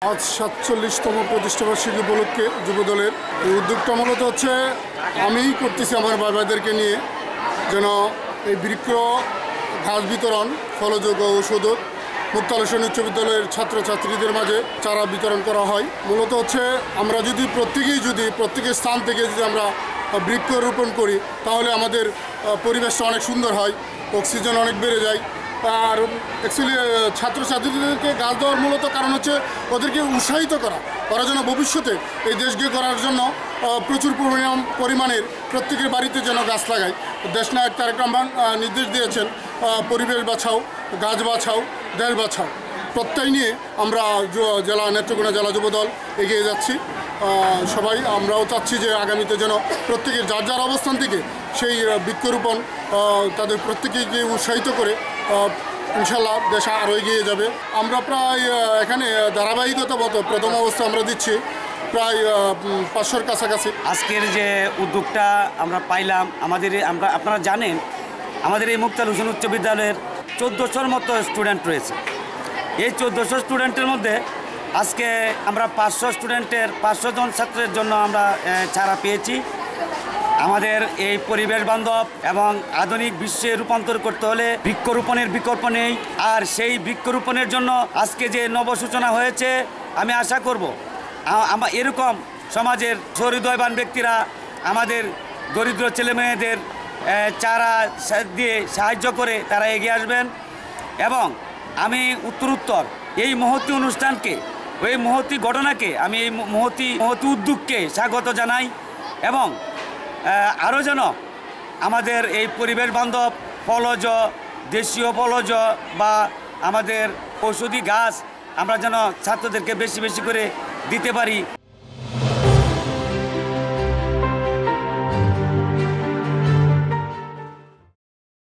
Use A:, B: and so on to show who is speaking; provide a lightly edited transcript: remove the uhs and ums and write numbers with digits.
A: আজ ৪৭তম প্রতিষ্ঠাবার্ষিকী উপলক্ষে যুবদলের এই উদ্যোগটা মূলত হচ্ছে আমিই করতেছি আমার ভাইদেরকে নিয়ে, যেন এই বৃক্ষ ঘাস বিতরণ, ফলযোগ্য ঔষধ মুক্তালোচন উচ্চ বিদ্যালয়ের ছাত্রছাত্রীদের মাঝে চারা বিতরণ করা হয়। মূলত হচ্ছে আমরা যদি প্রত্যেকের স্থান থেকে যদি আমরা বৃক্ষ রোপণ করি, তাহলে আমাদের পরিবেশটা অনেক সুন্দর হয়, অক্সিজেন অনেক বেড়ে যায়। আর অ্যাকচুয়ালি ছাত্রছাত্রীদেরকে গাছ দেওয়ার মূলত কারণ হচ্ছে ওদেরকে উৎসাহিত করা, ওরা যেন ভবিষ্যতে এই দেশকে করার জন্য প্রচুর পরিমাণের প্রত্যেকের বাড়িতে যেন গাছ লাগায়। দেশনায়ক তারেক রহমান নির্দেশ দিয়েছেন, পরিবেশ বাঁচাও, গাছ বাঁচাও, দেশ বাঁচাও। প্রত্যয় নিয়ে আমরা নেত্রকোনা জেলা যুবদল এগিয়ে যাচ্ছি। সবাই আমরাও চাচ্ছি যে আগামীতে যেন প্রত্যেকের যার যার অবস্থান থেকে সেই বৃক্ষরোপণ তাদের প্রত্যেকেকে উৎসাহিত করে ইনশাল্লাহ দেশ আরও এগিয়ে যাবে। আমরা প্রায় এখানে ধারাবাহিকতা মতো প্রথম অবস্থা আমরা দিচ্ছি প্রায় 500-র কাছাকাছি।
B: আজকের যে উদ্যোগটা আমরা পাইলাম, আপনারা জানেন আমাদের এই মুক্তালোচন উচ্চ বিদ্যালয়ের 1400-র মতো স্টুডেন্ট রয়েছে। এই 1400 স্টুডেন্টের মধ্যে আজকে আমরা 500 জন ছাত্রের জন্য আমরা চারা পেয়েছি। আমাদের এই পরিবেশ বান্ধব এবং আধুনিক বিশ্বে রূপান্তর করতে হলে বৃক্ষরোপণের বিকল্প নেই। আর সেই বৃক্ষরোপণের জন্য আজকে যে নবসূচনা হয়েছে, আমি আশা করব এরকম সমাজের সহৃদয়বান ব্যক্তিরা আমাদের দরিদ্র ছেলেমেয়েদের চারা দিয়ে সাহায্য করে তারা এগিয়ে আসবেন। এবং আমি উত্তরোত্তর এই মহতী অনুষ্ঠানকে, এই মহতী ঘটনাকে, আমি এই মহতী উদ্যোগকে স্বাগত জানাই। এবং আরও যেন আমাদের এই পরিবেশ বান্ধব ফলজ, দেশীয় ফলজ বা আমাদের ঔষধি গাছ আমরা যেন ছাত্রদেরকে বেশি বেশি করে দিতে পারি।